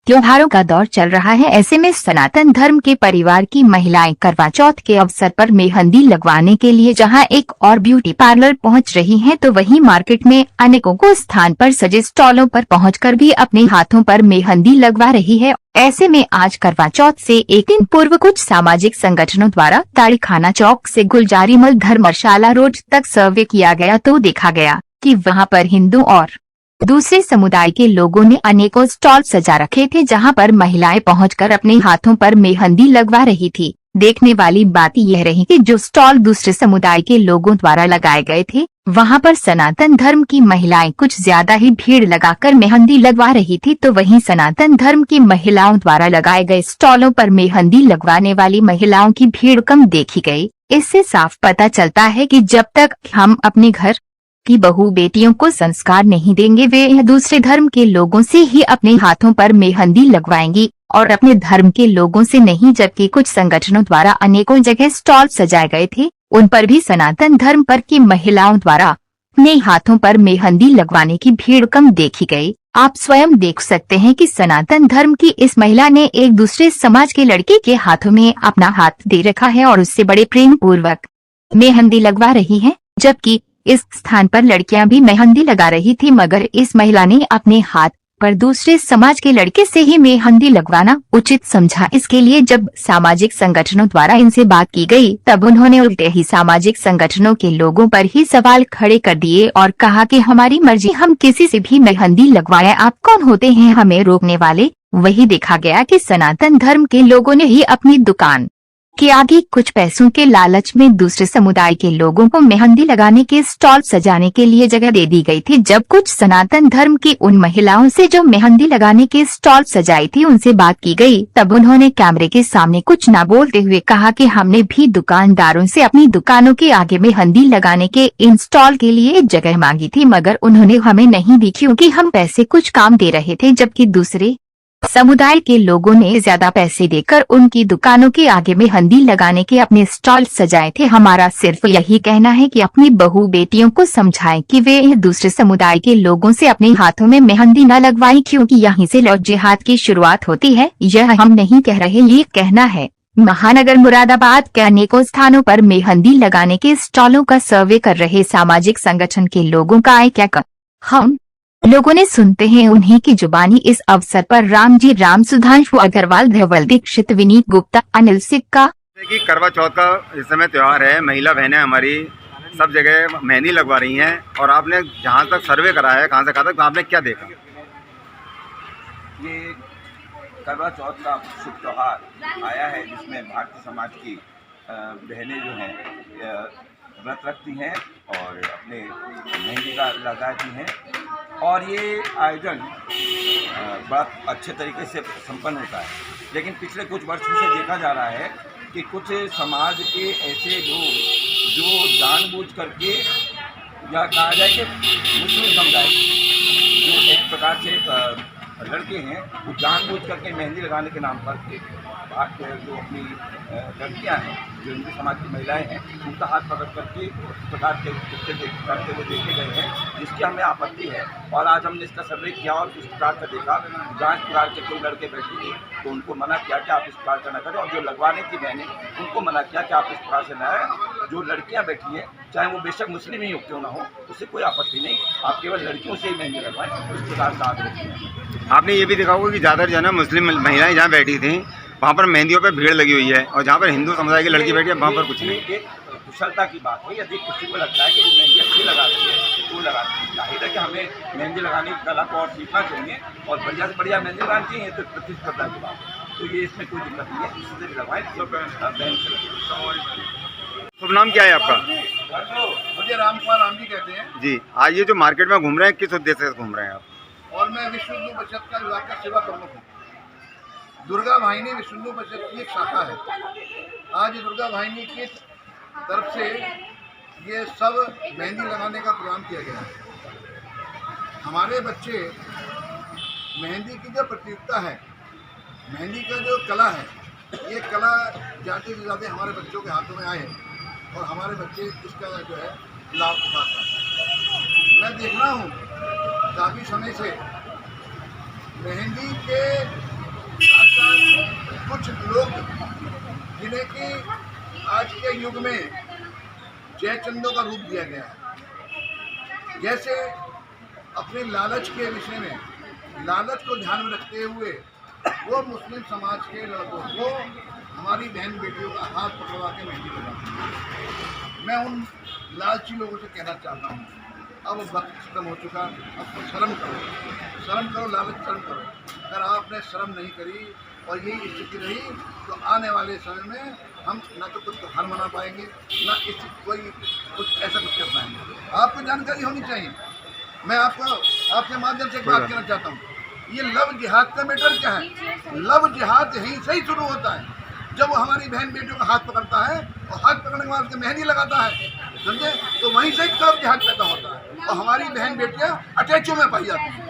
त्योहारों का दौर चल रहा है। ऐसे में सनातन धर्म के परिवार की महिलाएं करवा चौथ के अवसर पर मेहंदी लगवाने के लिए जहां एक और ब्यूटी पार्लर पहुंच रही हैं, तो वहीं मार्केट में अनेकों को स्थान पर सजे स्टॉलों पर पहुंचकर भी अपने हाथों पर मेहंदी लगवा रही है। ऐसे में आज करवा चौथ से एक दिन पूर्व कुछ सामाजिक संगठनों द्वारा ताड़ीखाना चौक से गुलजारीमल धर्मशाला रोड तक सर्वे किया गया, तो देखा गया कि वहां पर हिंदू और दूसरे समुदाय के लोगों ने अनेकों स्टॉल सजा रखे थे, जहां पर महिलाएं पहुंचकर अपने हाथों पर मेहंदी लगवा रही थी। देखने वाली बात यह रही कि जो स्टॉल दूसरे समुदाय के लोगों द्वारा लगाए गए थे, वहां पर सनातन धर्म की महिलाएं कुछ ज्यादा ही भीड़ लगाकर मेहंदी लगवा रही थी, तो वहीं सनातन धर्म की महिलाओं द्वारा लगाए गए स्टॉलों पर मेहंदी लगवाने वाली महिलाओं की भीड़ कम देखी गई। इससे साफ पता चलता है कि जब तक हम अपने घर की बहू बेटियों को संस्कार नहीं देंगे, वे दूसरे धर्म के लोगों से ही अपने हाथों पर मेहंदी लगवाएंगी और अपने धर्म के लोगों से नहीं। जबकि कुछ संगठनों द्वारा अनेकों जगह स्टॉल सजाए गए थे, उन पर भी सनातन धर्म पर की महिलाओं द्वारा अपने हाथों पर मेहंदी लगवाने की भीड़ कम देखी गई। आप स्वयं देख सकते हैं कि सनातन धर्म की इस महिला ने एक दूसरे समाज के लड़के के हाथों में अपना हाथ दे रखा है और उससे बड़े प्रेम पूर्वक मेहंदी लगवा रही है। जबकि इस स्थान पर लड़कियां भी मेहंदी लगा रही थी, मगर इस महिला ने अपने हाथ पर दूसरे समाज के लड़के से ही मेहंदी लगवाना उचित समझा। इसके लिए जब सामाजिक संगठनों द्वारा इनसे बात की गई, तब उन्होंने उल्टे ही सामाजिक संगठनों के लोगों पर ही सवाल खड़े कर दिए और कहा कि हमारी मर्जी, हम किसी से भी मेहंदी लगवाएं, आप कौन होते हैं हमें रोकने वाले। वही देखा गया कि सनातन धर्म के लोगों ने ही अपनी दुकान के आगे कुछ पैसों के लालच में दूसरे समुदाय के लोगों को मेहंदी लगाने के स्टॉल सजाने के लिए जगह दे दी गई थी। जब कुछ सनातन धर्म की उन महिलाओं से जो मेहंदी लगाने के स्टॉल सजाई थी उनसे बात की गई, तब उन्होंने कैमरे के सामने कुछ न बोलते हुए कहा कि हमने भी दुकानदारों से अपनी दुकानों के आगे मेहंदी लगाने के इन स्टॉल के लिए जगह मांगी थी, मगर उन्होंने हमें नहीं दी क्योंकि हम पैसे कुछ काम दे रहे थे, जबकि दूसरे समुदाय के लोगों ने ज्यादा पैसे देकर उनकी दुकानों के आगे मेहंदी लगाने के अपने स्टॉल सजाए थे। हमारा सिर्फ यही कहना है कि अपनी बहू बेटियों को समझाएं कि वे दूसरे समुदाय के लोगों से अपने हाथों में मेहंदी न लगवाएं, क्योंकि यहीं से लव जिहाद की शुरुआत होती है। यह हम नहीं कह रहे, ये कहना है। महानगर मुरादाबाद के अनेकों स्थानों पर मेहंदी लगाने के स्टॉलों का सर्वे कर रहे सामाजिक संगठन के लोगों का आए क्या हम लोगों ने सुनते हैं उन्हीं की जुबानी। इस अवसर पर रामजी राम, सुधांशु अग्रवाल, धवल दीक्षित, विनीत गुप्ता, अनिल सिक्का। करवा चौथ का इस समय त्योहार है, महिला बहनें हमारी सब जगह मेहंदी लगवा रही हैं और आपने जहां तक सर्वे करा है, कहां से कहां तक, तो आपने क्या देखा? ये करवा चौथ का शुभ त्यौहार आया है जिसमें भारतीय समाज की बहनें जो हैं व्रत रखती हैं और अपने मेहंदी का लगाती हैं और ये आयोजन बड़ा अच्छे तरीके से संपन्न होता है। लेकिन पिछले कुछ वर्षों से देखा जा रहा है कि कुछ समाज के ऐसे लोग जो जानबूझ करके, या कहा जाए कि मुस्लिम समुदाय जो एक प्रकार से लड़के हैं, वो जानबूझ करके मेहंदी लगाने के नाम पर जो अपनी लड़कियां हैं, जो हिंदू समाज की महिलाएं हैं, उनका हाथ पकड़ करके उस प्रकार के करते हुए देखे गए हैं, जिसकी हमें आपत्ति है। और आज हमने इसका सर्वे किया और इस प्रकार से देखा, जांच प्रकार के कोई लड़के बैठे थे तो उनको मना किया कि आप इस प्रकार का न करें, और जो लगवाने की बहनें उनको मना किया कि आप इस प्रकार से न आए। जो लड़कियाँ बैठी हैं, चाहे वो बेशक मुस्लिम ही क्यों ना हो, उससे कोई आपत्ति नहीं, आप केवल लड़कियों से ही मेहंदी लगवाएं, इस प्रकार का आग्रह। आपने ये भी देखा होगा कि ज़्यादातर जो है ना मुस्लिम महिलाएं जहाँ बैठी थी वहाँ पर मेहंदियों पे भीड़ लगी हुई है, और जहाँ पर हिंदू समुदाय की लड़की बैठी है वहाँ पर कुछ नहीं। एक कुशलता की बात है, यदि किसी को लगता है कि वो मेहंदी अच्छी लगाती है तो लगाती है। जाहिर है कि हमें मेहंदी लगाने की कला को और सीखना चाहिए और बढ़िया से बढ़िया मेहंदी लगानी चाहिए, तो प्रतिस्पर्धा की बात है, तो ये इसमें कोई दिक्कत नहीं है, इससे भी लगवाएं, सब बहन से लगवाएं। शुभ नाम क्या है आपका? मुझे राम कुमार राम जी कहते हैं जी। आज ये जो मार्केट में घूम रहे हैं, किस उद्देश्य से घूम रहे हैं आप? और मैं विश्व हिंदू परिषद का विभाग का सेवा प्रमुख हूँ। दुर्गा वाहिनी विश्व हिंदू परिषद की एक शाखा है। आज दुर्गा वाहिनी की तरफ से ये सब मेहंदी लगाने का प्रोग्राम किया गया है। हमारे बच्चे मेहंदी की जो प्रतियोगिता है, मेहंदी का जो कला है, ये कला ज़्यादा से ज़्यादा हमारे बच्चों के हाथों में आए और हमारे बच्चे इसका जो है लाभ उठाते हैं। मैं देख रहा हूँ काफ़ी समय से मेहंदी के कुछ लोग जिन्हें कि आज के युग में जयचंदों का रूप दिया गया है, जैसे अपने लालच के विषय में, लालच को ध्यान में रखते हुए वो मुस्लिम समाज के लड़कों को, हमारी बहन बेटियों का हाथ पकड़वा के मेहंदी लगाते हैं। मैं उन लालची लोगों से कहना चाहता हूँ, अब वक्त खत्म हो चुका, अब तो शर्म करो, लालच शर्म करो। अगर आपने शर्म नहीं करी और यही स्थिति रही तो आने वाले समय में हम ना तो कुछ त्योहार मना पाएंगे, ना इस कोई कुछ ऐसा कुछ कर पाएंगे। आपको जानकारी होनी चाहिए। मैं आपके माध्यम से एक बात कहना चाहता हूँ, ये लव जिहाद का मैटर क्या है? लव जिहाद यहीं से ही शुरू होता है, जब वो हमारी बहन बेटियों का हाथ पकड़ता है और हाथ पकड़ने के बाद उसके मेहंदी लगाता है, समझे? तो वहीं से लव जिहाद पैदा होता है और हमारी बहन बेटियां अटैचों में पाई जाती हैं।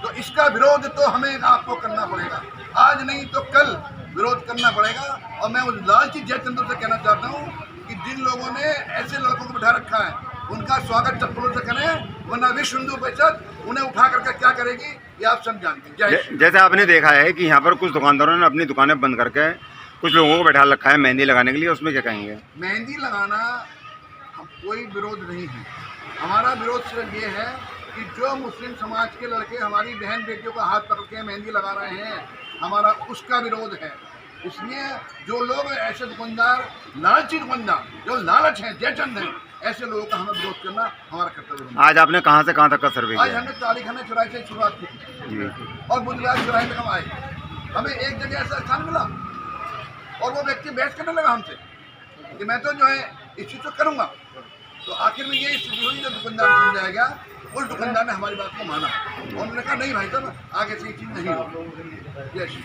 तो इसका विरोध तो हमें आपको करना पड़ेगा, आज नहीं तो कल विरोध करना पड़ेगा। और मैं उस लालची जयचंद्र से कहना चाहता हूँ कि जिन लोगों ने ऐसे लड़कों को बिठा रखा है उनका स्वागत चप्पलों से करें, वरना विश्व हिंदू परिषद उन्हें उठा करके क्या करेगी ये आप सब जानते हैं। जैसे आपने देखा है कि यहाँ पर कुछ दुकानदारों ने अपनी दुकानें बंद करके कुछ लोगों को बैठा रखा है मेहंदी लगाने के लिए, उसमें क्या कहेंगे? मेहंदी लगाना कोई विरोध नहीं है, हमारा विरोध सिर्फ ये है कि जो मुस्लिम समाज के लड़के हमारी बहन बेटियों का हाथ पकड़ के मेहंदी लगा रहे हैं, हमारा उसका विरोध है। इसलिए जो लोग ऐसे दुकानदार, लालची दुकानदार जो लालच हैं, जयचंद हैं, ऐसे लोगों का हमें विरोध करना हमारा कर्तव्य है। आज आपने कहाँ से कहाँ तक का सर्वे आज किया? हमने तालीखाना चौराहे से शुरुआत की और बुधवार चौराहे में हम आए। हमें एक जगह ऐसा स्थान मिला और वो व्यक्ति बहस करने लगा हमसे कि मैं तो जो है इस चीज़ को करूँगा। तो आखिर में ये स्थिति हुई, जो दुकानदार बन जाएगा उस दुकानदार ने हमारी बात को माना और उन्होंने कहा नहीं भाई साहब आगे से ये चीज़ नहीं होगी। जय श्री